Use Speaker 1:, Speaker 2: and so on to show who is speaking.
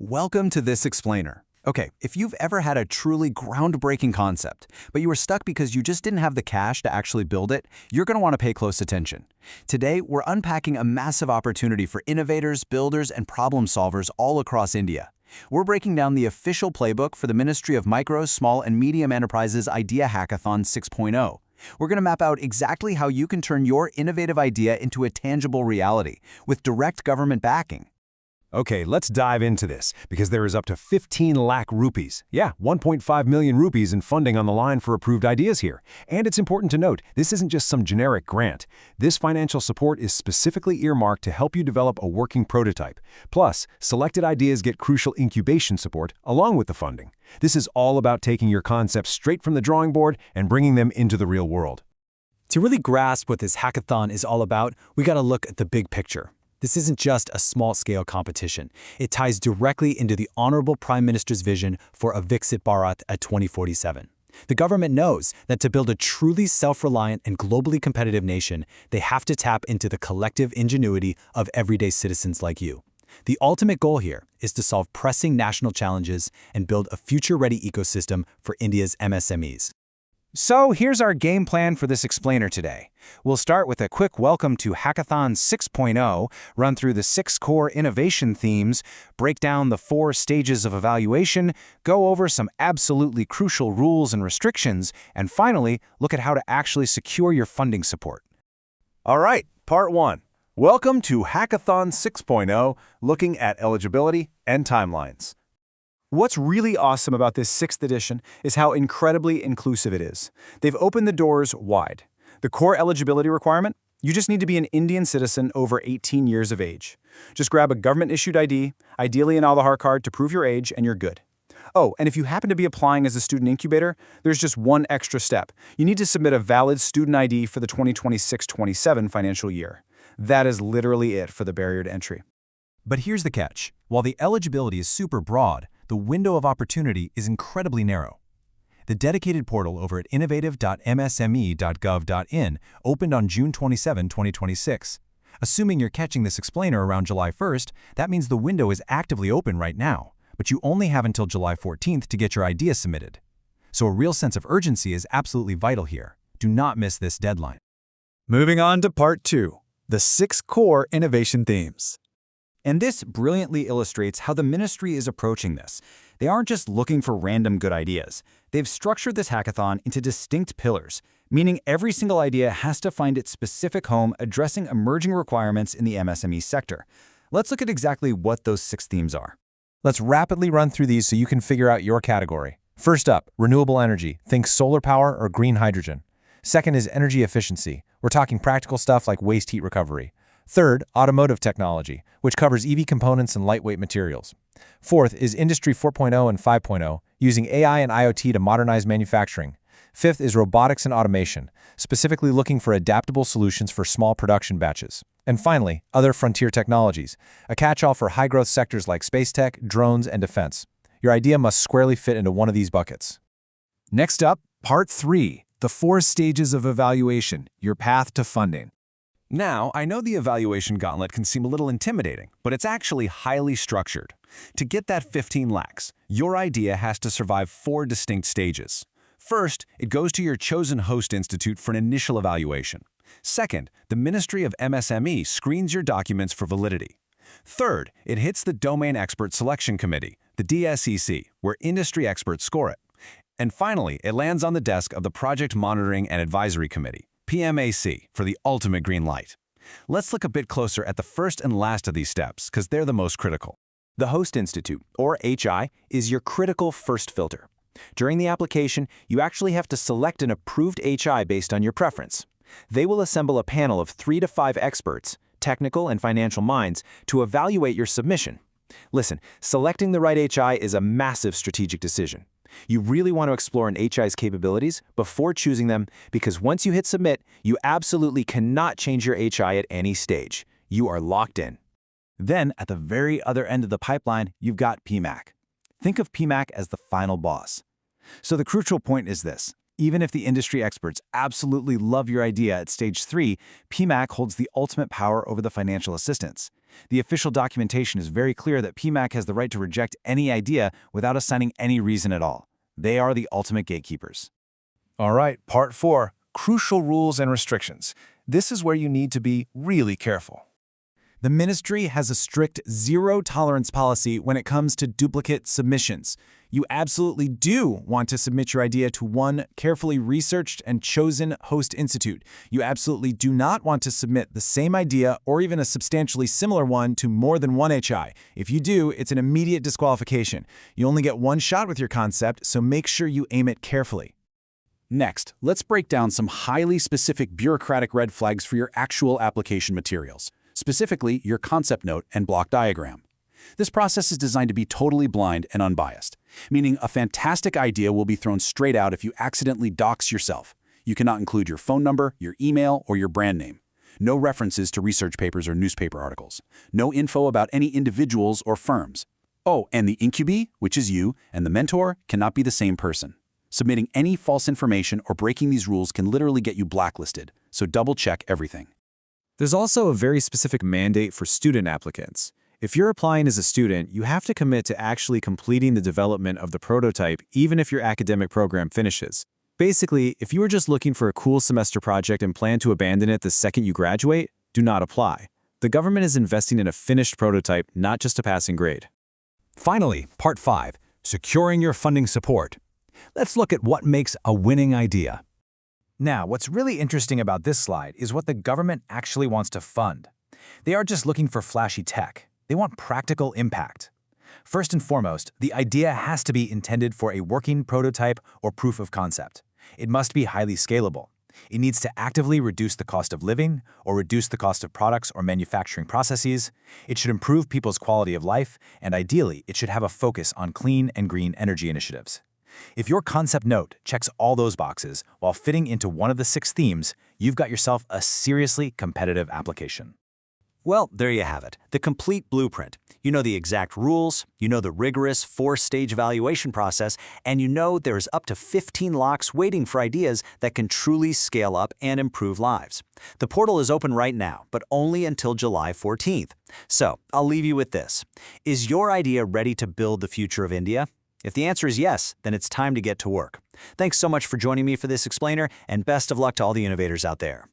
Speaker 1: Welcome to This Explainer. Okay, if you've ever had a truly groundbreaking concept, but you were stuck because you just didn't have the cash to actually build it, you're going to want to pay close attention. Today, we're unpacking a massive opportunity for innovators, builders, and problem solvers all across India. We're breaking down the official playbook for the Ministry of Micro, Small, and Medium Enterprises Idea Hackathon 6.0. We're going to map out exactly how you can turn your innovative idea into a tangible reality with direct government backing.
Speaker 2: Okay, let's dive into this, because there is up to 15 lakh rupees. Yeah, 1.5 million rupees in funding on the line for approved ideas here. And it's important to note, this isn't just some generic grant. This financial support is specifically earmarked to help you develop a working prototype. Plus, selected ideas get crucial incubation support along with the funding. This is all about taking your concepts straight from the drawing board and bringing them into the real world.
Speaker 3: To really grasp what this hackathon is all about, we got to look at the big picture. This isn't just a small-scale competition. It ties directly into the Honorable Prime Minister's vision for a Viksit Bharat at 2047. The government knows that to build a truly self-reliant and globally competitive nation, they have to tap into the collective ingenuity of everyday citizens like you. The ultimate goal here is to solve pressing national challenges and build a future-ready ecosystem for India's MSMEs.
Speaker 1: So here's our game plan for this explainer today. We'll start with a quick welcome to Hackathon 6.0, run through the 6 core innovation themes, break down the 4 stages of evaluation, go over some absolutely crucial rules and restrictions, and finally, look at how to actually secure your funding support.
Speaker 2: All right, part 1. Welcome to Hackathon 6.0, looking at eligibility and timelines.
Speaker 3: What's really awesome about this 6th edition is how incredibly inclusive it is. They've opened the doors wide. The core eligibility requirement? You just need to be an Indian citizen over 18 years of age. Just grab a government-issued ID, ideally an Aadhaar card to prove your age, and you're good. Oh, and if you happen to be applying as a student incubator, there's just one extra step. You need to submit a valid student ID for the 2026-27 financial year. That is literally it for the barrier to entry.
Speaker 4: But here's the catch. While the eligibility is super broad, the window of opportunity is incredibly narrow. The dedicated portal over at innovative.msme.gov.in opened on June 27, 2026. Assuming you're catching this explainer around July 1st, that means the window is actively open right now, but you only have until July 14th to get your idea submitted. So a real sense of urgency is absolutely vital here. Do not miss this deadline.
Speaker 3: Moving on to part 2, the 6 core innovation themes.
Speaker 1: And this brilliantly illustrates how the ministry is approaching this. They aren't just looking for random good ideas. They've structured this hackathon into distinct pillars, meaning every single idea has to find its specific home addressing emerging requirements in the MSME sector. Let's look at exactly what those 6 themes are.
Speaker 4: Let's rapidly run through these so you can figure out your category. First up, renewable energy. Think solar power or green hydrogen. Second is energy efficiency. We're talking practical stuff like waste heat recovery. Third, automotive technology, which covers EV components and lightweight materials. Fourth is Industry 4.0 and 5.0, using AI and IoT to modernize manufacturing. Fifth is robotics and automation, specifically looking for adaptable solutions for small production batches. And finally, other frontier technologies, a catch-all for high-growth sectors like space tech, drones, and defense. Your idea must squarely fit into one of these buckets.
Speaker 3: Next up, part 3, the 4 stages of evaluation, your path to funding.
Speaker 2: Now, I know the evaluation gauntlet can seem a little intimidating, but it's actually highly structured. To get that 15 lakhs, your idea has to survive 4 distinct stages. First, it goes to your chosen host institute for an initial evaluation. Second, the Ministry of MSME screens your documents for validity. Third, it hits the Domain Expert Selection Committee, the DSEC, where industry experts score it. And finally, it lands on the desk of the Project Monitoring and Advisory Committee, PMAC, for the ultimate green light. Let's look a bit closer at the first and last of these steps, because they're the most critical.
Speaker 1: The Host Institute, or HI, is your critical first filter. During the application, you actually have to select an approved HI based on your preference. They will assemble a panel of 3 to 5 experts, technical and financial minds, to evaluate your submission. Listen, selecting the right HI is a massive strategic decision. You really want to explore an HI's capabilities before choosing them, because once you hit submit, you absolutely cannot change your HI at any stage. You are locked in. Then, at the very other end of the pipeline, you've got PMAC. Think of PMAC as the final boss. So the crucial point is this.
Speaker 3: Even if the industry experts absolutely love your idea at stage 3, PMAC holds the ultimate power over the financial assistance. The official documentation is very clear that PMAC has the right to reject any idea without assigning any reason at all. They are the ultimate gatekeepers.
Speaker 4: All right, part 4, crucial rules and restrictions. This is where you need to be really careful.
Speaker 3: The ministry has a strict zero-tolerance policy when it comes to duplicate submissions. You absolutely do want to submit your idea to one carefully researched and chosen host institute. You absolutely do not want to submit the same idea or even a substantially similar one to more than one HI. If you do, it's an immediate disqualification. You only get one shot with your concept, so make sure you aim it carefully.
Speaker 2: Next, let's break down some highly specific bureaucratic red flags for your actual application materials, specifically your concept note and block diagram. This process is designed to be totally blind and unbiased, meaning a fantastic idea will be thrown straight out if you accidentally dox yourself. You cannot include your phone number, your email, or your brand name. No references to research papers or newspaper articles. No info about any individuals or firms. Oh, and the incubee, which is you, and the mentor cannot be the same person. Submitting any false information or breaking these rules can literally get you blacklisted, so double-check everything.
Speaker 3: There's also a very specific mandate for student applicants. If you're applying as a student, you have to commit to actually completing the development of the prototype even if your academic program finishes. Basically, if you are just looking for a cool semester project and plan to abandon it the second you graduate, do not apply. The government is investing in a finished prototype, not just a passing grade.
Speaker 5: Finally, part 5, securing your funding support. Let's look at what makes a winning idea.
Speaker 1: Now, what's really interesting about this slide is what the government actually wants to fund. They aren't just looking for flashy tech. They want practical impact. First and foremost, the idea has to be intended for a working prototype or proof of concept. It must be highly scalable. It needs to actively reduce the cost of living or reduce the cost of products or manufacturing processes. It should improve people's quality of life, and ideally, it should have a focus on clean and green energy initiatives. If your concept note checks all those boxes while fitting into one of the 6 themes, you've got yourself a seriously competitive application.
Speaker 6: Well, there you have it, the complete blueprint. You know the exact rules, you know the rigorous 4-stage evaluation process, and you know there's up to 15 locks waiting for ideas that can truly scale up and improve lives. The portal is open right now, but only until July 14th. So, I'll leave you with this. Is your idea ready to build the future of India? If the answer is yes, then it's time to get to work. Thanks so much for joining me for this explainer, and best of luck to all the innovators out there.